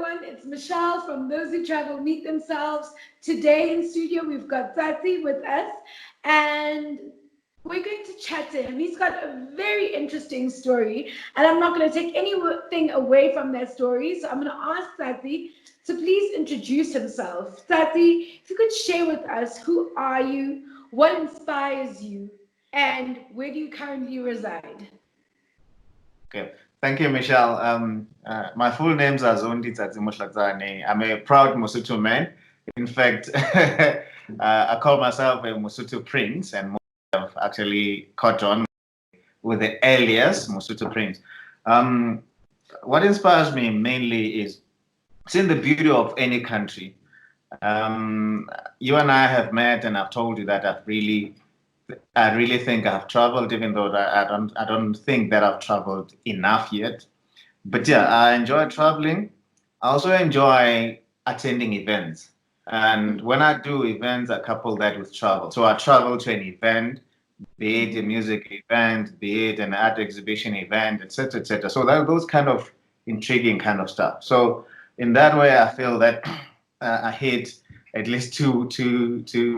everyone. It's Michelle from Those Who Travel Meet Themselves. Today in studio, we've got Tsatsi with us, and we're going to chat to him. He's got a very interesting story, and I'm not going to take anything away from that story. So I'm going to ask Tsatsi to please introduce himself. Tsatsi, if you could share with us, who are you, what inspires you, and where do you currently reside? Okay. Thank you, Michelle. My full names are Zondi Tsatsi. I'm a proud Mosotho man. In fact, I call myself a Mosotho prince, and have actually caught on with the alias Mosotho prince. What inspires me mainly is seeing the beauty of any country. You and I have met, and I've told you that I really think I've traveled, even though I don't think that I've traveled enough yet. But yeah, I enjoy traveling. I also enjoy attending events. And when I do events, I couple that with travel. So I travel to an event, be it a music event, be it an art exhibition event, etc., etc. So those kind of intriguing kind of stuff. So in that way, I feel that I hit at least two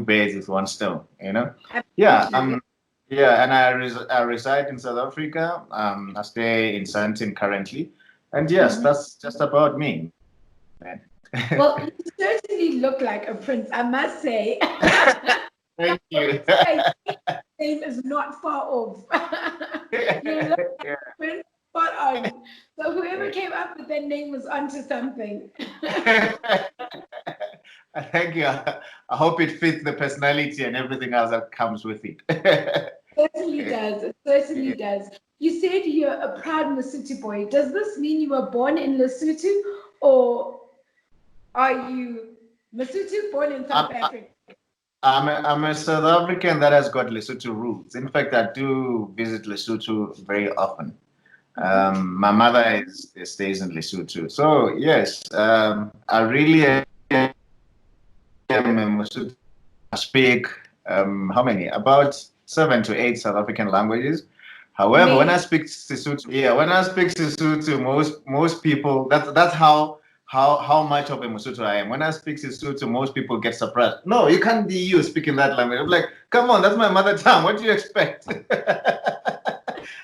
birds with one stone. Yeah. Yeah, and I reside in South Africa. I stay in Sandton currently, and yes, that's just about me, man. Well, you certainly look like a prince, I must say. Thank you. Name is not far off. You look like a prince, spot on. So whoever came up with that name was onto something. Thank you. I hope it fits the personality and everything else that comes with it. Certainly does. It certainly does. You said you're a proud Lesotho boy. Does this mean you were born in Lesotho, or are you Lesotho born in South I'm, Africa? I'm a South African that has got Lesotho roots. In fact, I do visit Lesotho very often. My mother stays in Lesotho. So, yes, I really am a Lesotho. I speak, how many? About 7 to 8 South African languages. However, when I Amazing. speak Sesotho, yeah, when I speak Sesotho, most people that's how much of a Mosotho I am. When I speak Sesotho, most people get surprised. No, you can't be you speaking that language. I'm like, come on, that's my mother tongue. What do you expect?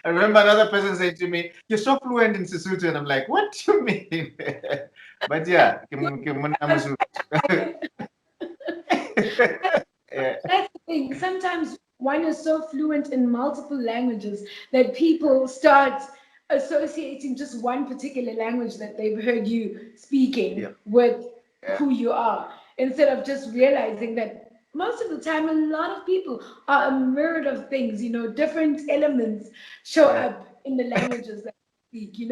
I remember another person saying to me, "You're so fluent in Sesotho," and I'm like, "What do you mean?" But yeah, yeah, That's the thing. Sometimes one is so fluent in multiple languages that people start associating just one particular language that they've heard you speaking yeah, with yeah, who you are, instead of just realizing that most of the time, a lot of people are a myriad of things, different elements show yeah. up in the languages that we speak,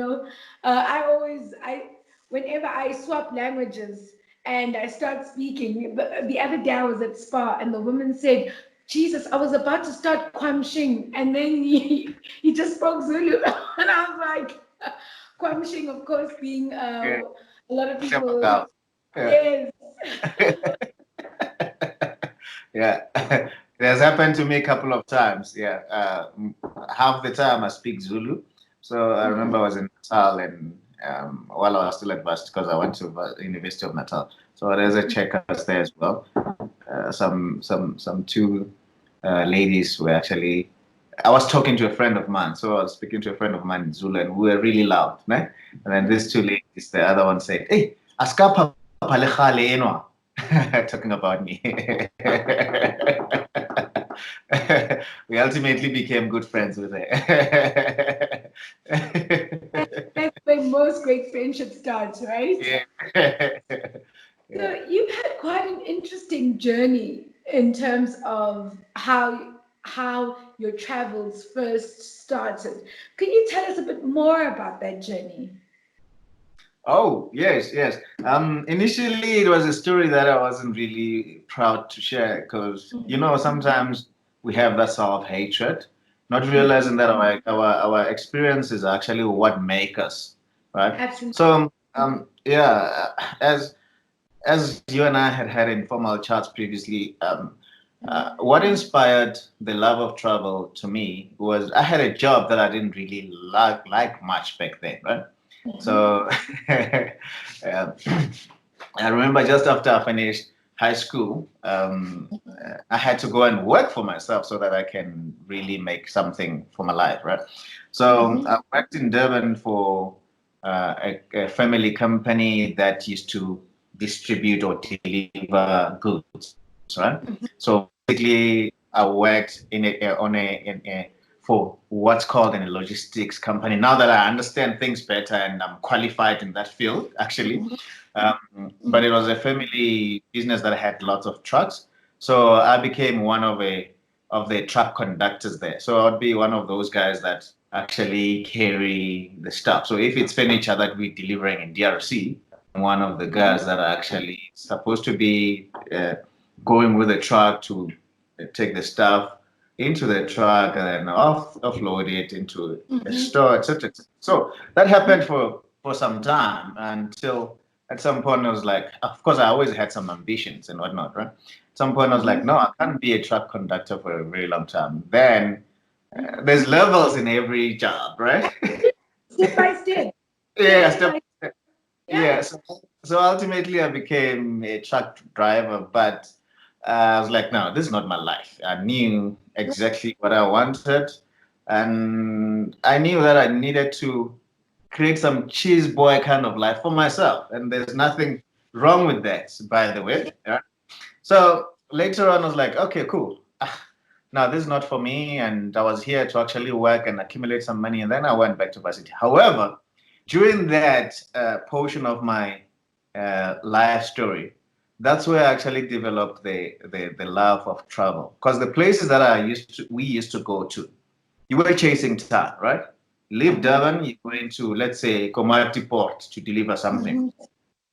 whenever I swap languages, and I start speaking. The other day I was at Spa, and the woman said, Jesus, I was about to start Kwamshing, and then he just spoke Zulu. And I was like, Kwamshing, of course, being Yeah. a lot of people, Shamagam. Yeah. yes. Yeah. It has happened to me a couple of times. Yeah. Half the time I speak Zulu. So I remember I was in Natal, and while I was still at varsity, because I went to University of Natal. So there's a checkers there as well. Some two ladies were actually. I was talking to a friend of mine, so I was speaking to a friend of mine in Zulu, and we were really loud. Ne? And then these two ladies, the other one said, "Hey, askapa palekale enwa," talking about me. We ultimately became good friends with her. That's where most great friendship starts, right? Yeah. So Yeah. you've had quite an interesting journey in terms of how your travels first started. Can you tell us a bit more about that journey? Oh, yes, yes. Initially, it was a story that I wasn't really proud to share because, sometimes we have that self-hatred, not realizing that our experience is actually what make us, right? Absolutely. So, yeah, as you and I had informal chats previously, what inspired the love of travel to me was I had a job that I didn't really like much back then, right? So Uh, I remember just after I finished high school, I had to go and work for myself so that I can really make something for my life, right? So I worked in Durban for a family company that used to distribute or deliver goods, right? So basically, I worked for what's called a logistics company. Now that I understand things better and I'm qualified in that field, actually, but it was a family business that had lots of trucks. So I became one of the truck conductors there. So I'd be one of those guys that actually carry the stuff. So if it's furniture that we're delivering in DRC, one of the guys that are actually supposed to be going with the truck to take the stuff into the truck and then offload it into a store, etc. So that happened for some time until at some point I was like, of course, I always had some ambitions and whatnot, right? At some point I was like, no, I can't be a truck conductor for a very long time. Then there's levels in every job, right? Step by step. Yeah, Step step by by step. yeah. Yeah, so ultimately I became a truck driver, but I was like, no, this is not my life. I knew exactly what I wanted, and I knew that I needed to create some cheese boy kind of life for myself, and there's nothing wrong with that, by the way. Yeah. So later on, I was like, okay, cool. Now this is not for me, and I was here to actually work and accumulate some money, and then I went back to varsity. However, during that portion of my life story, that's where I actually developed the love of travel. Because the places that we used to go to, you were chasing time, right? Leave Durban, you go into, let's say, Komati Port to deliver something.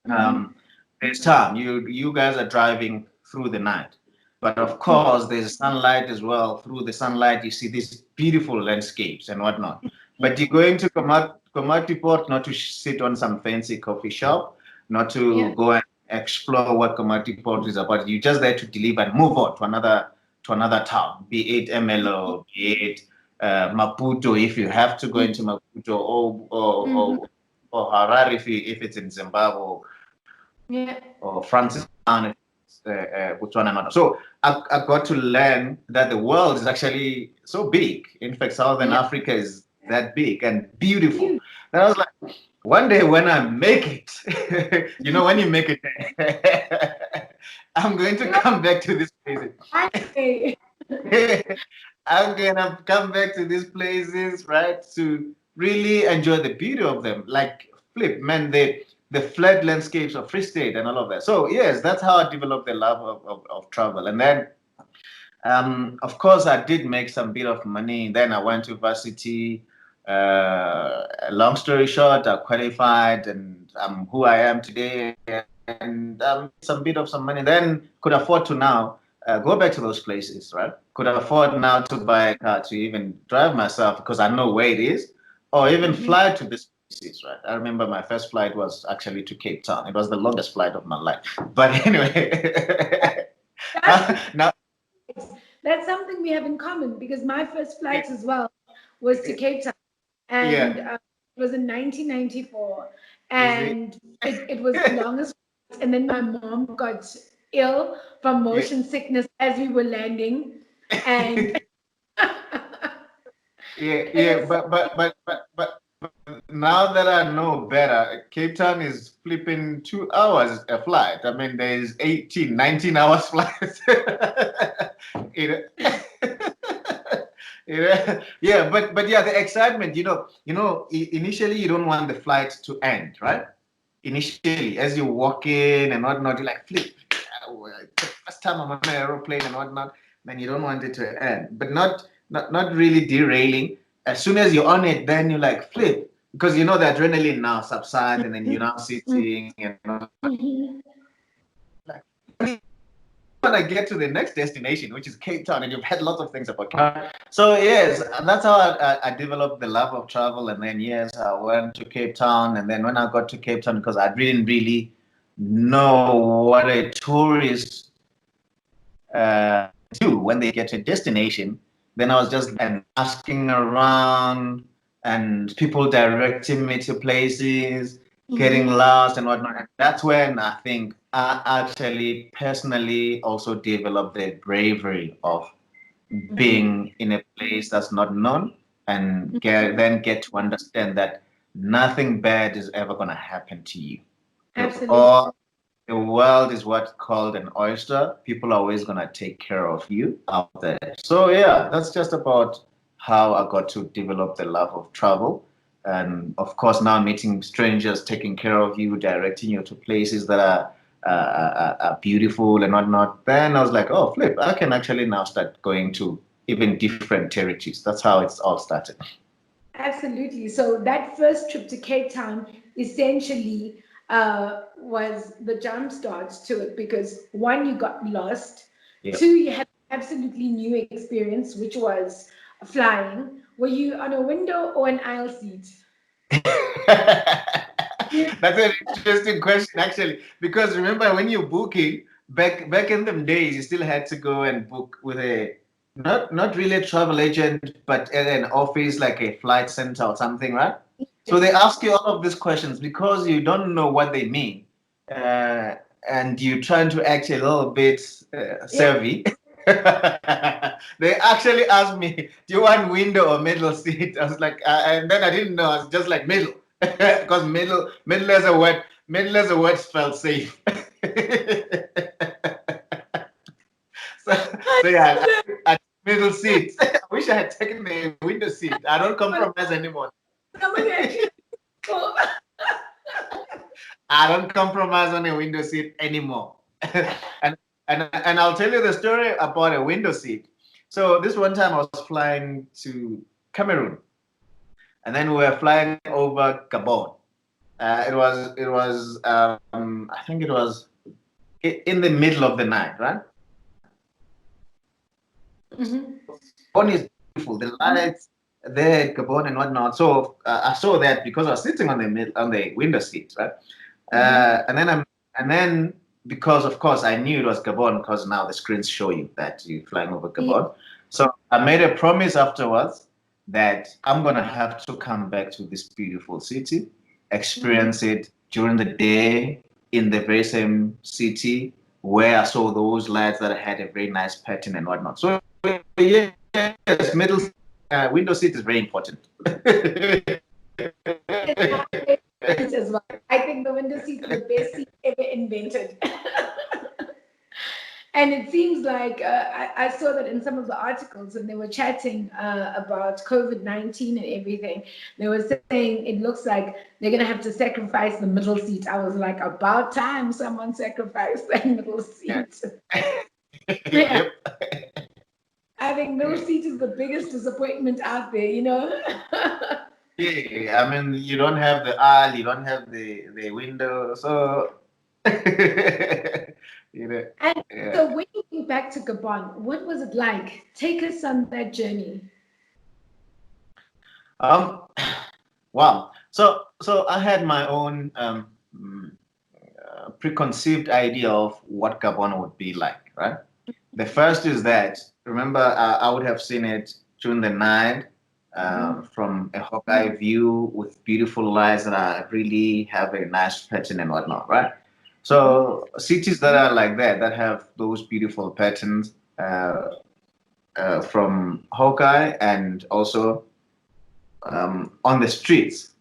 Um, there's time. You guys are driving through the night, but of course there's sunlight as well. Through the sunlight, you see these beautiful landscapes and whatnot. But you're going to Komati Port not to sit on some fancy coffee shop, not to Yeah. go and explore what Komati Port is about. You're just there to deliver and move on to another town, be it MLO, be it Maputo if you have to go into Maputo, or Harare if it's in Zimbabwe, Yeah. or Francis Botswana and whatnot. So I got to learn that the world is actually so big. In fact, Southern Yeah. Africa is that big and beautiful. Huge. And I was like, one day when I make it, when you make it, I'm going to come back to this place. Okay. I'm gonna come back to these places, right, to really enjoy the beauty of them. Like flip, man, the flat landscapes of Free State and all of that. So yes, that's how I developed the love of travel. And then of course I did make some bit of money. Then I went to varsity. Long story short, I qualified and I'm who I am today, and some bit of some money. Then could afford to now go back to those places, right? Could afford now to buy a car to even drive myself because I know where it is, or even fly to these places, right? I remember my first flight was actually to Cape Town. It was the longest flight of my life. But anyway, That's now, that's something we have in common because my first flight as well was to Cape Town, and yeah, it was in 1994, you see, and it was the longest flight. And then my mom got ill from yeah. motion sickness as we were landing, and Yeah, it yeah, was so but now that I know better, Cape Town is flipping 2 hours a flight. I mean, there's 18, 19 hours flights. you know, yeah, but yeah, the excitement, initially you don't want the flight to end, right? Initially, as you walk in and whatnot, you're like, flip. The first time I'm on an aeroplane and whatnot, then you don't want it to end, but not really derailing. As soon as you're on it, then you like flip because the adrenaline now subsides, and then you're now sitting and like when I get to the next destination, which is Cape Town, and you've had lots of things about Cape Town. So yes, that's how I developed the love of travel, and then yes, I went to Cape Town, and then when I got to Cape Town, because I didn't really know what a tourist do when they get to a destination, then I was just and asking around and people directing me to places. getting lost and whatnot. And that's when I think I actually personally also developed the bravery of being in a place that's not known and then get to understand that nothing bad is ever going to happen to you. Absolutely. Or the world is what's called an oyster. People are always going to take care of you out there. So, yeah, that's just about how I got to develop the love of travel. And of course, now meeting strangers, taking care of you, directing you to places that are beautiful and whatnot. Then I was like, oh, flip, I can actually now start going to even different territories. That's how it's all started. Absolutely. So that first trip to Cape Town essentially was the jump start to it because one, you got lost. Yep. Two, you had an absolutely new experience, which was flying. Were you on a window or an aisle seat? Yeah. That's an interesting question, actually, because remember when you're booking back in the days, you still had to go and book with a not really a travel agent, but at an office like a flight center or something, right? So they ask you all of these questions because you don't know what they mean, uh, and you're trying to act a little bit Yeah. savvy. They actually asked me, "Do you want window or middle seat?" I was like, and then I didn't know. I was just like middle, because middle as a word spelled safe. so, so yeah, I middle seat. I wish I had taken the window seat. I don't compromise anymore. Somebody actually told. I don't compromise on a window seat anymore. and and I'll tell you the story about a window seat. So this one time I was flying to Cameroon, and then we were flying over Gabon. I think it was in the middle of the night, right? Mm-hmm. Gabon is beautiful. The lights there at Gabon and whatnot. So I saw that because I was sitting on the window seat, right? And then because of course I knew it was Gabon because now the screens show you that you're flying over Gabon. So I made a promise afterwards that I'm gonna have to come back to this beautiful city, experience it during the day in the very same city where I saw those lights that had a very nice pattern and whatnot. So yes, middle window seat is very important. As well. I think the window seat is the best seat ever invented. And it seems like I saw that in some of the articles when they were chatting about COVID-19 and everything. They were saying it looks like they're going to have to sacrifice the middle seat. I was like, about time someone sacrificed that middle seat. Yeah. Yep. I think middle seat is the biggest disappointment out there, you know? Yeah, I mean, you don't have the aisle, you don't have the window, so you know, And yeah. so when you came back to Gabon, what was it like? Take us on that journey. Um, wow. So I had my own preconceived idea of what Gabon would be like, right? The first is that remember I would have seen it during the night from a Hawkeye view with beautiful lights that are really have a nice pattern and whatnot, right? So cities that are like that, that have those beautiful patterns from Hawkeye and also on the streets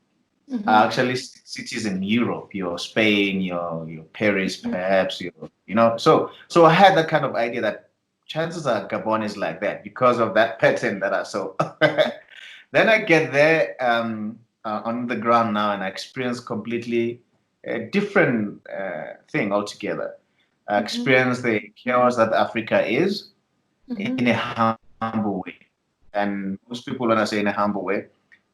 are actually cities in Europe, your Spain, your Paris, perhaps, So I had that kind of idea that chances are Gabon is like that because of that pattern that I saw. Then I get there on the ground now and I experience completely a different thing altogether. I experience the chaos that Africa is in a humble way. And most people, when I say in a humble way,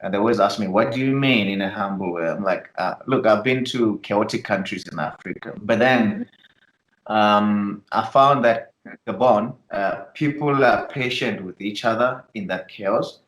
they always ask me, what do you mean in a humble way? I'm like, look, I've been to chaotic countries in Africa, but then I found that Gabon, people are patient with each other in that chaos.